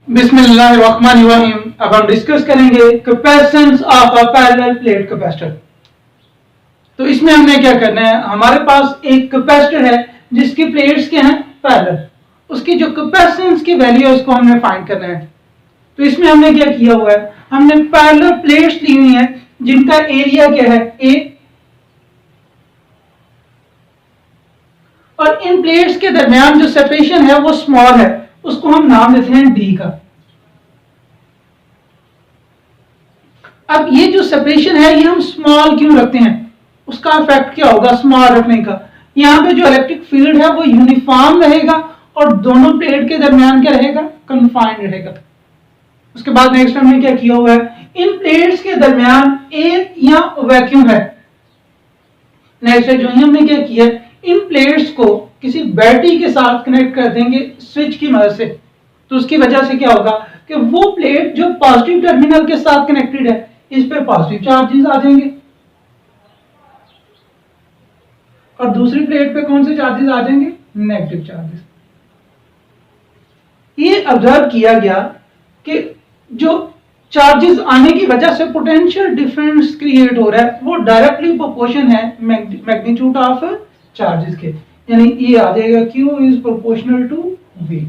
बिस्मिल्लाहिर्रहमानिर्रहीम। अब हम डिस्कस करेंगे capacitance of a parallel plate capacitor. तो इसमें हमने क्या करना है, हमारे पास एक कैपेसिटर है जिसकी प्लेट्स क्या हैं, पैरेलल। उसकी जो कैपेसिटेंस की वैल्यू है उसको हमने फाइंड करना है। तो इसमें हमने क्या किया हुआ है, हमने पैरेलल प्लेट्स ली हुई है जिनका एरिया क्या है, ए, और इन प्लेट्स के दरमियान जो सेपरेशन है वो स्मॉल है, उसको हम नाम देते हैं डी का। अब ये जो सेपरेशन है ये हम स्मॉल क्यों रखते हैं, उसका इफेक्ट क्या होगा स्मॉल रखने का। यहाँ पे जो इलेक्ट्रिक फील्ड है वो यूनिफॉर्म रहेगा और दोनों प्लेट के दरमियान क्या रहेगा, कन्फाइंड रहेगा। उसके बाद नेक्स्ट हमने क्या किया हुआ है, इन प्लेट्स के दरमियान एयर या वैक्यूम है। नेक्स्ट जो हमने क्या किया, इन प्लेट्स को किसी बैटरी के साथ कनेक्ट कर देंगे स्विच की मदद से। तो उसकी वजह से क्या होगा कि वो प्लेट जो पॉजिटिव टर्मिनल के साथ कनेक्टेड है इस पे पॉजिटिव चार्जेस आ जाएंगे और दूसरी प्लेट पे कौन से चार्जेस आ जाएंगे, नेगेटिव चार्जेस। ये ऑब्जर्व किया गया कि जो चार्जेस आने की वजह से पोटेंशियल डिफरेंस क्रिएट हो रहा है वो डायरेक्टली प्रोपोर्शन है मैग्नीट्यूड ऑफ चार्जेस के, यानी ये आ जाएगा Q is proportional to V।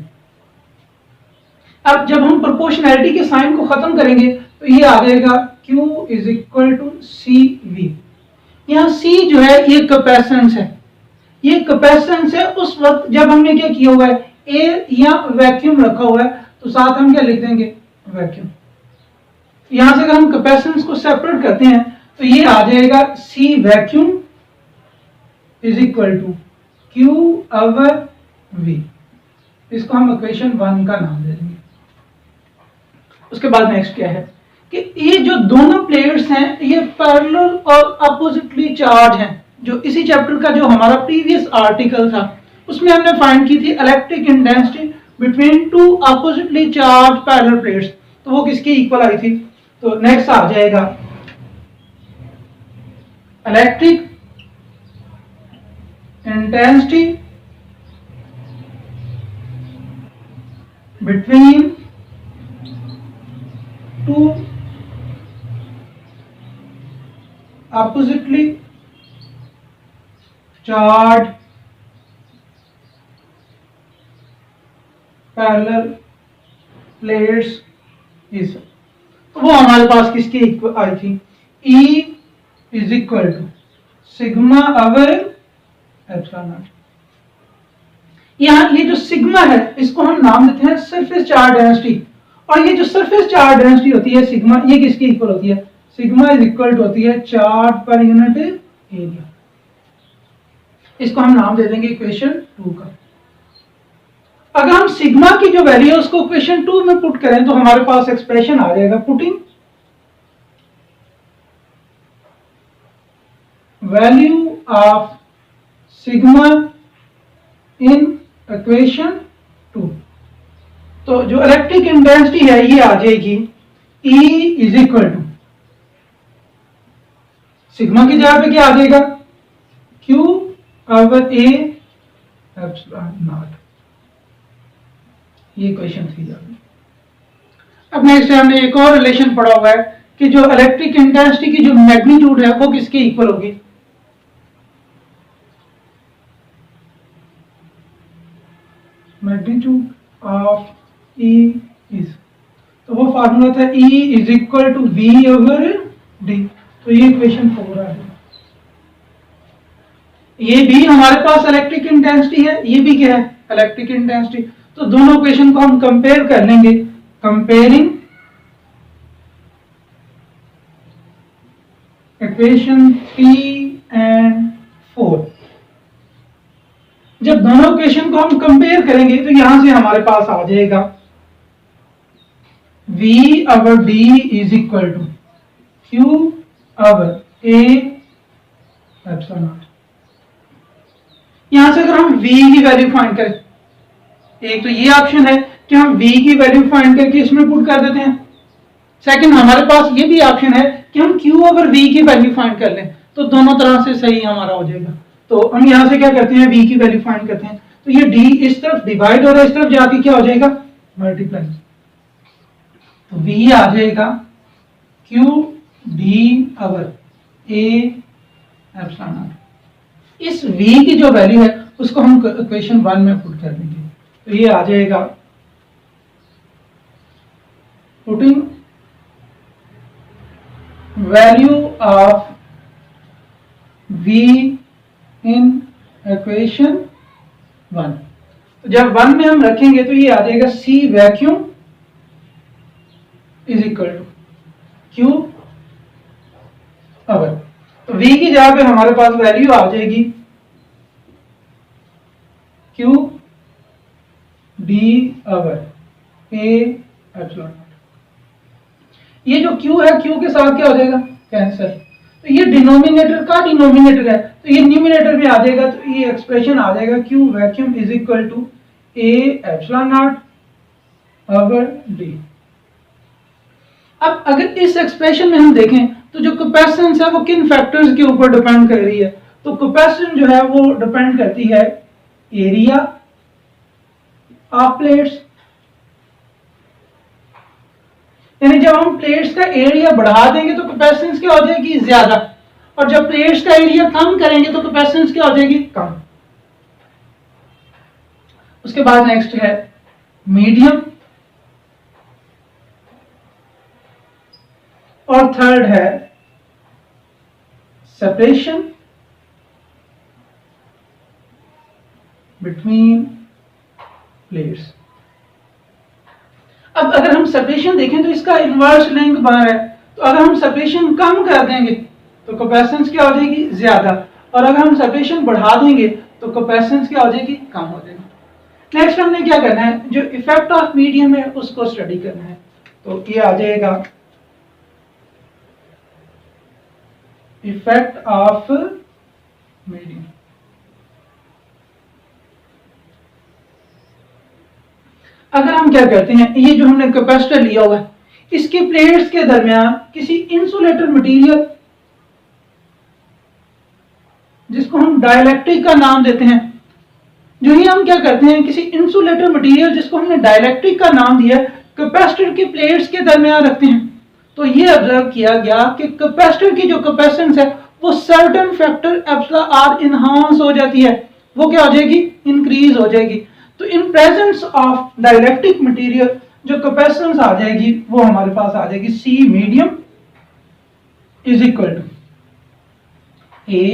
अब जब हम प्रोपोर्शनैलिटी के साइन को खत्म करेंगे तो ये आ जाएगा Q is equal to CV। यहाँ C जो है ये कैपेसिटेंस है, ये कैपेसिटेंस है उस वक्त जब हमने क्या किया हुआ है, एयर या वैक्यूम रखा हुआ है, तो साथ हम क्या लिख देंगे, वैक्यूम। यहां से अगर हम कैपेसिटेंस को सेपरेट करते हैं तो ये आ जाएगा C vacuum is equal to Q over V। इसको हम इक्वेशन 1 का नाम दे देंगे। उसके बाद नेक्स्ट क्या है कि ये जो दोनों प्लेट्स हैं ये पैरेलल और अपोजिटली चार्ज हैं। जो इसी चैप्टर का जो हमारा प्रीवियस आर्टिकल था उसमें हमने फाइंड की थी electric intensity between two oppositely charge parallel plates, तो वो किसकी इक्वल आई थी। तो नेक्स्ट आ जाएगा electric intensity between two oppositely charged parallel plates is, तो वो हमारे पास किसकी आई थी, E is equal to sigma over epsilon naught. यहाँ ये जो सिग्मा है इसको हम नाम देते हैं सरफेस चार्ज डेंसिटी, और ये जो सरफेस चार्ज डेंसिटी होती है सिग्मा, ये किसकी इक्वल होती है, सिग्मा इज इक्वल टू होती है चार्ज पर यूनिट एरिया। इसको हम नाम दे देंगे इक्वेशन 2 का। अगर हम सिग्मा की जो वैल्यू है उसको इक्वेशन 2 में पुट करें तो हमारे पास एक्सप्रेशन आ जाएगा, putting value of sigma in equation 2। तो जो इलेक्ट्रिक इंटेंसिटी है ये आ जाएगी E is equal to sigma की जगह पे क्या आ जाएगा, Q over A epsilon naught. ये इक्वेशन 3 आ गई। अब नेक्स्ट हमने एक और रिलेशन पढ़ा हुआ है कि जो इलेक्ट्रिक इंटेंसिटी की जो मैग्नीट्यूड है वो किसके इक्वल होगी, मैग्नीट्यूड ऑफ E इज, तो वो फार्मूला था E is equal to V over D। तो ये इक्वेशन 4 आ गई। ये भी हमारे पास इलेक्ट्रिक इंटेंसिटी है, ये भी क्या है, इलेक्ट्रिक इंटेंसिटी। तो दोनों इक्वेशन को हम कंपेयर कर लेंगे, कंपेयरिंग इक्वेशन 3 एंड 4। जब दोनों इक्वेशन को हम कंपेयर करेंगे तो यहां से हमारे पास आ जाएगा V over D is equal to Q over A epsilon naught. यहां से अगर हम V की वैल्यू फाइंड करें, एक तो ये ऑप्शन है कि हम V की वैल्यू फाइंड करके इसमें पुट कर देते हैं। सेकंड हमारे पास ये भी ऑप्शन है कि हम Q ओवर V की वैल्यू फाइंड कर लें, तो दोनों तरह से सही हमारा हो जाएगा। तो हम यहां से क्या करते हैं, V की वैल्यू फाइंड करते हैं। तो ये D इस तरफ डिवाइड हो रहा है, इस तरफ जाके क्या हो जाएगा, मल्टीप्लाई। तो V आ जाएगा Q D over A epsilon naught. इस V की जो वैल्यू है उसको हम इक्वेशन 1 में पुट कर देंगे, तो ये आ जाएगा putting value of V in equation 1। तो जब 1 में हम रखेंगे तो ये आ जाएगा C vacuum is equal to Q over. तो V की जगह पे हमारे पास वैल्यू आ जाएगी Q D over A epsilon naught. ये जो Q है, Q के साथ क्या हो जाएगा, कैंसिल। तो ये डिनोमिनेटर का डिनोमिनेटर है, तो ये न्यूमिनेटर में आ जाएगा, तो ये एक्सप्रेशन आ जाएगा Q vacuum is equal to A epsilon naught over D। अब अगर इस एक्सप्रेशन में हम देखें तो जो कैपेसिटेंस है वो किन फैक्टर्स के ऊपर डिपेंड कर रही है, तो कैपेसिटेंस जो है वो डिपेंड करती है एरिया ऑफ प्लेट्स, यानी जब हम प्लेट्स का एरिया बढ़ा देंगे तो कैपेसिटेंस क्या हो जाएगी, ज्यादा, और जब प्लेट्स का एरिया कम करेंगे तो कैपेसिटेंस क्या हो जाएगी, कम। उसके बाद नेक्स्ट है मीडियम, और थर्ड है सेपरेशन बिटवीन प्लेट्स। अब अगर हम सेपरेशन देखें तो इसका इनवर्स लिंक बना है, तो अगर हम सेपरेशन कम कर देंगे तो कैपेसिटेंस क्या हो जाएगी, ज्यादा, और अगर हम सेपरेशन बढ़ा देंगे तो कैपेसिटेंस क्या हो जाएगी, कम हो जाएगी। नेक्स्ट हमने क्या करना है, जो इफेक्ट ऑफ मीडियम है उसको स्टडी करना है, तो ये आ जाएगा इफेक्ट ऑफ मीडियम। अगर हम क्या करते हैं, ये जो हमने कैपेसिटर लिया हुआ है इसकी प्लेट्स के दरमियान किसी इंसुलेटर मटेरियल जिसको हम डाइलेक्ट्रिक का नाम देते हैं, जो ही हम क्या करते हैं किसी इंसुलेटर मटेरियल जिसको हमने डाइलेक्ट्रिक का नाम दिया कैपेसिटर की प्लेट्स के दरमियान रखते हैं, तो ये ऑब्जर्व किया गया कि कैपेसिटर की जो कैपेसिटेंस है वो certain factor epsilon R enhance हो जाती है, वो क्या हो जाएगी, इंक्रीज हो जाएगी। तो in presence of dielectric material जो कैपेसिटेंस आ जाएगी वो हमारे पास आ जाएगी C medium is equal to A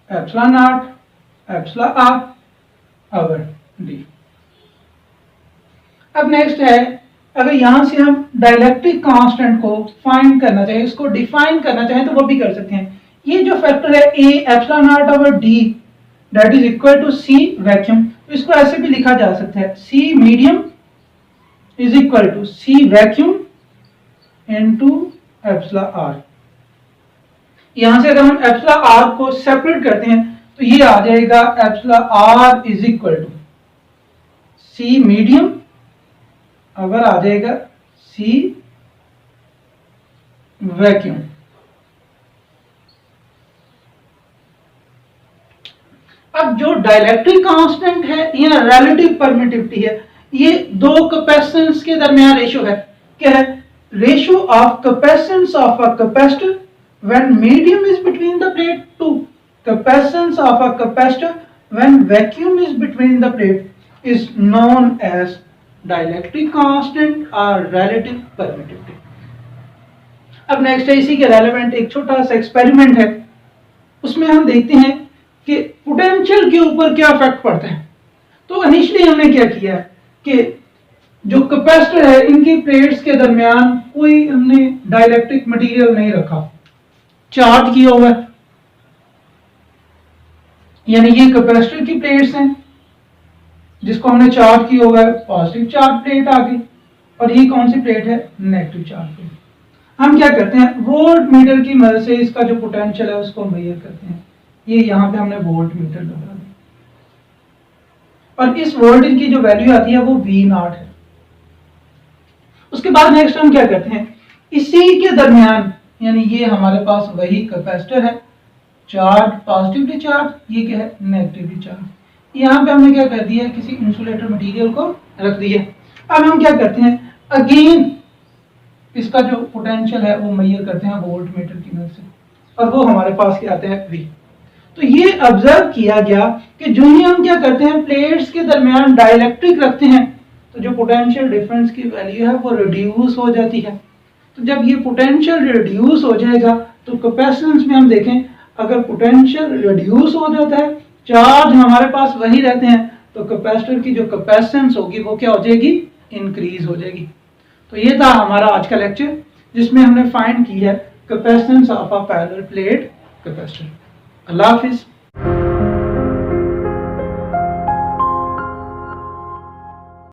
epsilon naught epsilon R over D। अब नेक्स्ट है, अगर यहां से हम डाइलेक्ट्रिक कांस्टेंट को फाइंड करना चाहें, इसको डिफाइन करना चाहें तो वो भी कर सकते हैं। ये जो फैक्टर है A epsilon naught over D that is equal to C vacuum, तो इसको ऐसे भी लिखा जा सकता है C medium is equal to C vacuum into epsilon R। यहां से अगर हम एप्सिलॉन R को सेपरेट करते हैं तो ये आ जाएगा epsilon R is equal to C medium, अगर आ जाएगा C वैक्यूम। अब जो डाइलेक्ट्रिक कांस्टेंट है या रिलेटिव परमिटिविटी है, ये दो कैपेसिटेंस के दरमियान रेशियो है। क्या है, ratio of capacitance of a capacitor when medium is between the plate to capacitance of a capacitor when vacuum is between the plate is known as dielectric constant और relative permittivity. अब next है इसी के relevant एक छोटा सा experiment है, उसमें हम देखते हैं कि पोटेंशियल के ऊपर क्या इफेक्ट पड़ता है। तो इनिशियली हमने क्या किया है कि जो कैपेसिटर है इनकी प्लेट्स के दरमियान कोई हमने डाइलेक्ट्रिक मटेरियल नहीं रखा, चार्ज किया हुआ है, यानी ये कैपेसिटर की प्लेट्स हैं जिसको हमने चार्ज किया हुआ है, पॉजिटिव चार्ज प्लेट आ गई, और ये कौन सी प्लेट है, नेगेटिव चार्ज प्लेट। हम क्या करते हैं, वोल्ट मीटर की मदद से इसका जो पोटेंशियल है उसको मेजर करते हैं। ये यहाँ पे हमने वोल्ट मीटर लगा दिया, और इस वोल्टेज की जो वैल्यू आती है वो V0 है। उसके बाद नेक्स्ट हम क्या करते हैं, इसी के दरमियान, यानी ये हमारे पास वही कैपेसिटर है, चार्ज पॉजिटिवली चार्ज, ये क्या है, नेगेटिवली चार्ज। यहाँ पे हमने क्या कर दिया, किसी इंसुलेटर मटेरियल को रख दिया। अब हम क्या करते हैं, अगेन इसका जो पोटेंशियल है वो मेजर करते हैं वोल्ट मीटर की मदद से, और वो हमारे पास क्या आते हैं V। तो ये ऑब्जर्व किया गया कि जो ही हम क्या करते हैं प्लेट्स के दरमियान डाइलेक्ट्रिक रखते हैं तो जो पोटेंशियल डिफरेंस की वैल्यू है वो रिड्यूस हो जाती है। तो जब ये पोटेंशियल रिड्यूस हो जाएगा तो कैपेसिटेंस में हम देखें, अगर पोटेंशियल रिड्यूस हो जाता है, चार्ज हमारे पास वही रहते हैं, तो कैपेसिटर की जो कैपेसिटेंस होगी वो क्या हो जाएगी, इंक्रीज हो जाएगी। तो ये था हमारा आज का लेक्चर जिसमें हमने फाइंड की है capacitance of a parallel plate capacitor. Allah Hafiz.